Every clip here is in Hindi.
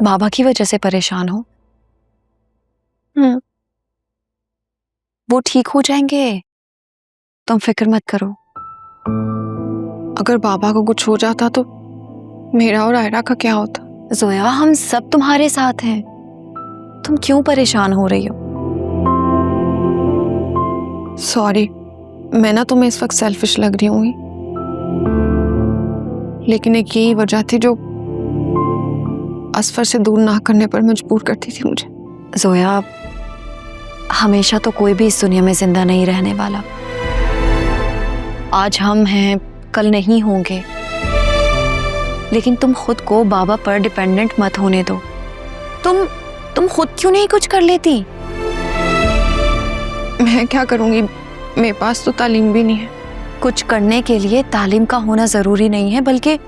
बाबा की वजह से परेशान हो। वो ठीक हो जाएंगे, तुम फिक्र मत करो। अगर बाबा को कुछ हो जाता तो मेरा और आयरा का क्या होता? जोया, हम सब तुम्हारे साथ हैं, तुम क्यों परेशान हो रही हो? सॉरी, मैं ना तुम्हें इस वक्त सेल्फिश लग रही हूँ, लेकिन एक यही वजह थी जो असफर से दूर ना करने पर मजबूर करती थी मुझे। जोया, हमेशा तो कोई भी इस दुनिया में जिंदा नहीं रहने वाला। आज हम हैं, कल नहीं होंगे, लेकिन तुम खुद को बाबा पर डिपेंडेंट मत होने दो। तुम खुद क्यों नहीं कुछ कर लेती? मैं क्या करूंगी, मेरे पास तो तालीम भी नहीं है। कुछ करने के लिए तालीम का होना जरूरी नहीं है, बल्कि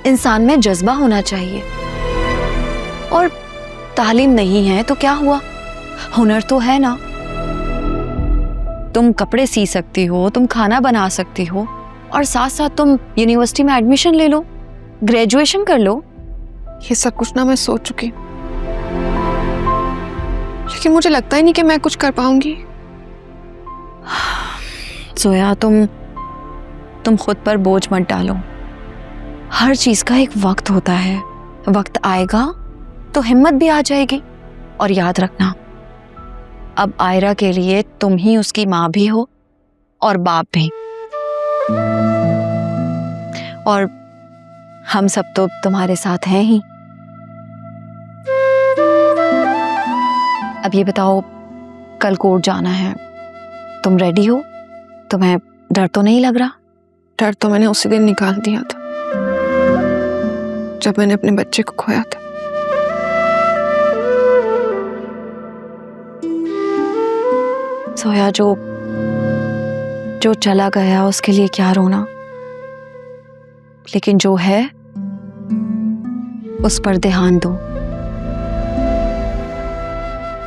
इंसान में जज्बा होना चाहिए। और तालीम नहीं है तो क्या हुआ, हुनर तो है ना। तुम कपड़े सी सकती हो, तुम खाना बना सकती हो, और साथ साथ तुम यूनिवर्सिटी में एडमिशन ले लो, ग्रेजुएशन कर लो। ये सब कुछ ना मैं सोच चुकी, लेकिन मुझे लगता ही नहीं कि मैं कुछ कर पाऊंगी। जोया, तुम खुद पर बोझ मत डालो। हर चीज का एक वक्त होता है, वक्त आएगा तो हिम्मत भी आ जाएगी। और याद रखना, अब आयरा के लिए तुम ही उसकी माँ भी हो और बाप भी, और हम सब तो तुम्हारे साथ हैं ही। अब ये बताओ, कल कोर्ट जाना है, तुम रेडी हो? तुम्हें डर तो नहीं लग रहा? डर तो मैंने उसी दिन निकाल दिया था जब मैंने अपने बच्चे को खोया था। सोया, जो चला गया उसके लिए क्या रोना, लेकिन जो है उस पर ध्यान दो।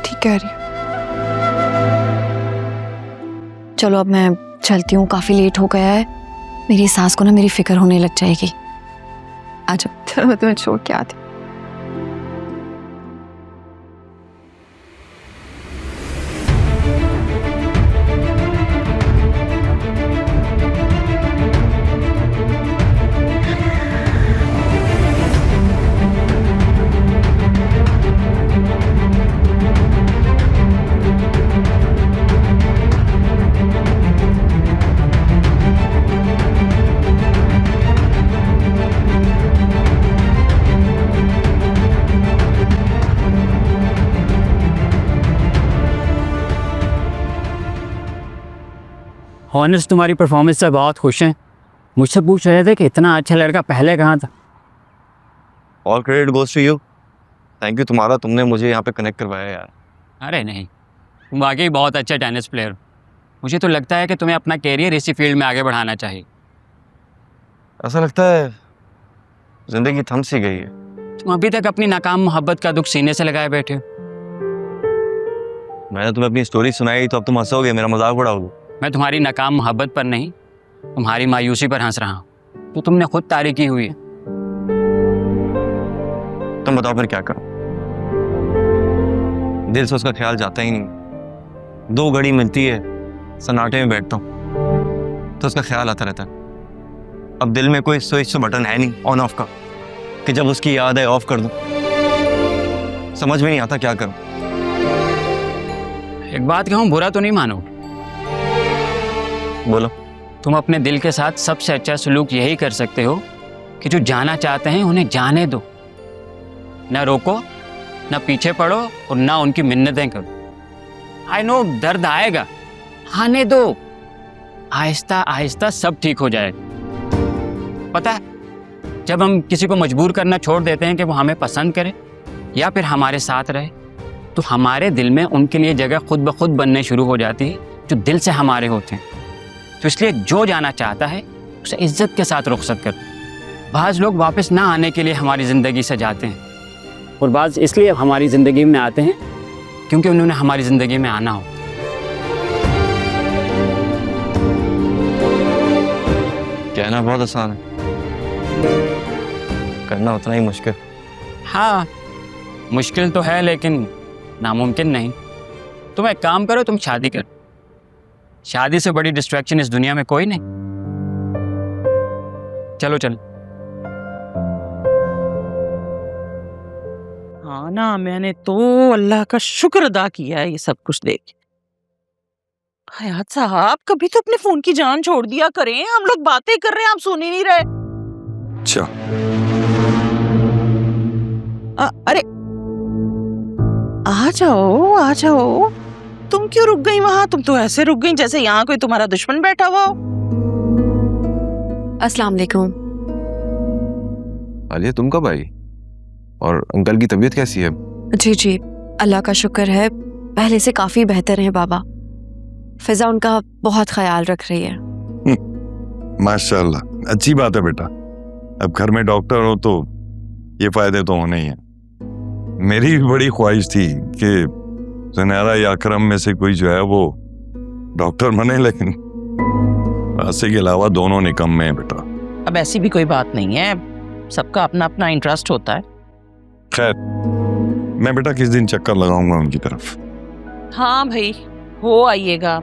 ठीक कह रही। चलो अब मैं चलती हूँ, काफी लेट हो गया है। मेरी सास को ना मेरी फिक्र होने लग जाएगी। आ जाओ। चलो मैं तुम्हें छोड़ के आती। हॉनेस्ट तुम्हारी परफॉर्मेंस से बहुत खुश हैं। मुझसे पूछ रहे थे कि इतना अच्छा लड़का पहले कहाँ था। All credit goes to you. Thank you तुम्हारा, तुमने मुझे यहाँ पे कनेक्ट करवाया यार। अरे नहीं, तुम वाकई बहुत अच्छा टेनिस प्लेयर हो। मुझे तो लगता है कि तुम्हें अपना कैरियर इसी फील्ड में आगे बढ़ाना चाहिए। ऐसा लगता है जिंदगी थम सी गई है। तुम अभी तक अपनी नाकाम मोहब्बत का दुख सीने से लगाए बैठे हो। मैंने तुम्हें अपनी स्टोरी सुनाई तो अब तुम हंसोगे, मेरा मजाक उड़ाओगे। मैं तुम्हारी नाकाम मोहब्बत पर नहीं, तुम्हारी मायूसी पर हंस रहा हूँ, तो तुमने खुद तारीफ की हुई है। तुम बताओ फिर क्या करूं? दिल से उसका ख्याल जाता ही नहीं। 2 घड़ी मिलती है, सन्नाटे में बैठता हूँ तो उसका ख्याल आता रहता है। अब दिल में कोई स्विच बटन है नहीं ऑन ऑफ का कि जब उसकी याद है ऑफ कर दूं। समझ में नहीं आता क्या करूं। एक बात कहूँ, बुरा तो नहीं मानोगे। बोलो। तुम अपने दिल के साथ सबसे अच्छा सलूक यही कर सकते हो कि जो जाना चाहते हैं उन्हें जाने दो। ना रोको, ना पीछे पड़ो, और ना उनकी मिन्नतें करो। आई नो दर्द आएगा, आने दो। आहिस्ता आहिस्ता सब ठीक हो जाएगा। पता है, जब हम किसी को मजबूर करना छोड़ देते हैं कि वो हमें पसंद करे या फिर हमारे साथ रहे, तो हमारे दिल में उनके लिए जगह खुद ब खुद बनने शुरू हो जाती है जो दिल से हमारे होते हैं। तो इसलिए जो जाना चाहता है उसे इज्जत के साथ रुखसत करो। बाज़ लोग वापस ना आने के लिए हमारी ज़िंदगी से जाते हैं, और बाज़ इसलिए हमारी ज़िंदगी में आते हैं क्योंकि उन्होंने हमारी ज़िंदगी में आना हो। कहना बहुत आसान है, करना उतना ही मुश्किल। हाँ, मुश्किल तो है लेकिन नामुमकिन नहीं। तुम एक काम करो, तुम शादी करो। शादी से बड़ी डिस्ट्रैक्शन इस दुनिया में कोई नहीं। चलो चलो। हाँ ना, मैंने तो अल्लाह का शुक्र अदा किया है ये सब कुछ देख। हयात साहब, कभी तो अपने फोन की जान छोड़ दिया करें। हम लोग बातें कर रहे हैं, आप सुन ही नहीं रहे। अच्छा, अरे आ जाओ आ जाओ। तुम क्यों रुक गई वहां? तुम तो ऐसे रुक गई जैसे यहाँ कोई तुम्हारा दुश्मन बैठा हुआ हो। अस्सलाम वालेकुम। आलिया तुम कब आई? और अंकल की तबीयत कैसी है? जी जी, अल्लाह का शुक्र है, पहले से काफी बेहतर है बाबा। फिजा उनका बहुत ख्याल रख रही है। माशाल्लाह, अच्छी बात है बेटा। अब घर में डॉक्टर हो तो ये फायदे तो होने ही हैं। मेरी भी बड़ी ख्वाहिश थी कि ज़ुनैरा या अकरम में से कोई जो है वो डॉक्टर बने, लेकिन आसे के अलावा दोनों निकम्मे हैं बेटा। अब ऐसी भी कोई बात नहीं है, सबका अपना अपना इंटरेस्ट होता है। खैर, मैं बेटा किस दिन चक्कर लगाऊंगा उनकी तरफ। हाँ भाई, हो आइएगा,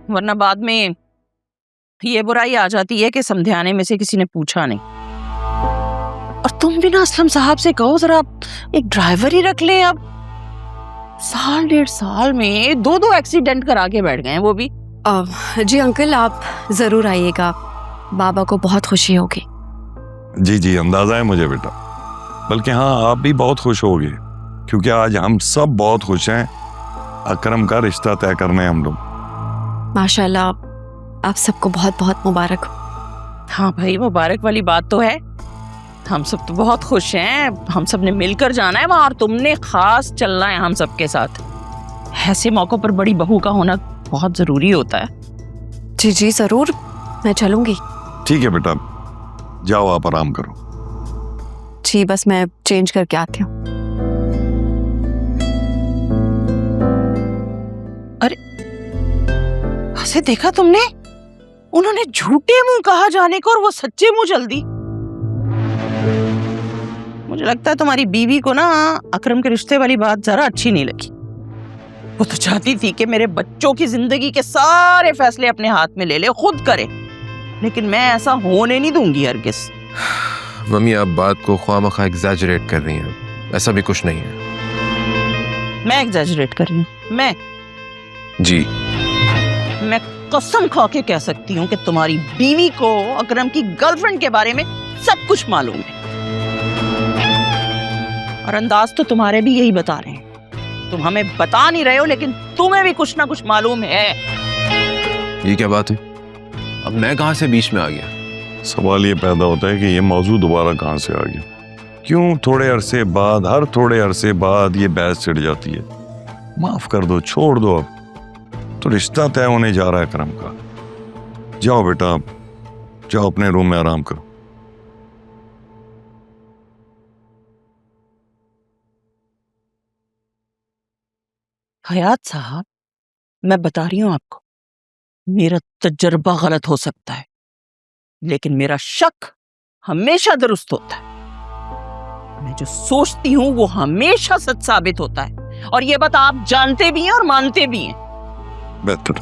वरना बाद में ये बुराई आ जाती है कि समझाने में से किसी ने पूछा नहीं। और तुम भी ना असलम साहब से कहो जरा एक ड्राइवर ही रख लें। अब साल 1.5 साल में 2 एक्सीडेंट करा के बैठ गए हैं वो भी। जी अंकल, आप जरूर आइएगा, बाबा को बहुत खुशी होगी। जी जी, अंदाजा है मुझे बेटा। बल्कि हाँ, आप भी बहुत खुश होगे क्योंकि आज हम सब बहुत खुश हैं। अकरम का रिश्ता तय करने हम लोग। माशाल्लाह, आप सबको बहुत बहुत मुबारक हो। हाँ भाई, मुबारक वाली बात तो है। हम सब तो बहुत खुश हैं। हम सब ने मिलकर जाना है वहाँ, और तुमने खास चलना है हम सब के साथ। ऐसे मौकों पर बड़ी बहू का होना बहुत जरूरी होता है। जी जी जरूर, मैं चलूंगी। ठीक है बेटा, जाओ आप आराम करो। जी, बस मैं चेंज करके आती हूँ। ऐसे देखा तुमने? उन्होंने झूठे मुंह कहा जाने को और वो सच्चे मुंह चल दी। मुझे लगता है तुम्हारी बीवी को ना अकरम के रिश्ते वाली बात जरा अच्छी नहीं लगी। वो तो चाहती थी कि मेरे बच्चों की जिंदगी के सारे फैसले अपने हाथ में ले ले, खुद करे, लेकिन मैं ऐसा होने नहीं दूंगी हरगिज़। मम्मी, आप बात को ख्वामखा एग्जैजरेट कर रही हैं। ऐसा भी कुछ नहीं है। मैं एग्जैजरेट कर रही हूँ? मैं जी, मैं कसम खा के कह सकती हूँ कि तुम्हारी बीवी को अकरम की गर्लफ्रेंड के बारे में सब कुछ मालूम है, और अंदाज तो तुम्हारे भी यही बता रहे हैं। तुम हमें बता नहीं रहे हो, लेकिन तुम्हें भी कुछ ना कुछ मालूम है। ये क्या बात है? अब मैं कहाँ से बीच में आ गया? सवाल ये पैदा होता है कि ये मौजूद दोबारा कहाँ से आ गया? क्यों थोड़े अरसे बाद, हर थोड़े अरसे बाद ये बहस छिड़ जाती है? माफ कर दो, छोड़ दो। अब तो रिश्ता तय होने जा रहा है करम का। जाओ बेटा, जाओ अपने रूम में आराम करो। हयात साहब, मैं बता रही हूँ आपको, मेरा तजर्बा गलत हो सकता है, लेकिन मेरा शक हमेशा दुरुस्त होता है। मैं जो सोचती हूँ वो हमेशा सच साबित होता है, और ये बात आप जानते भी हैं और मानते भी हैं। बेहतर।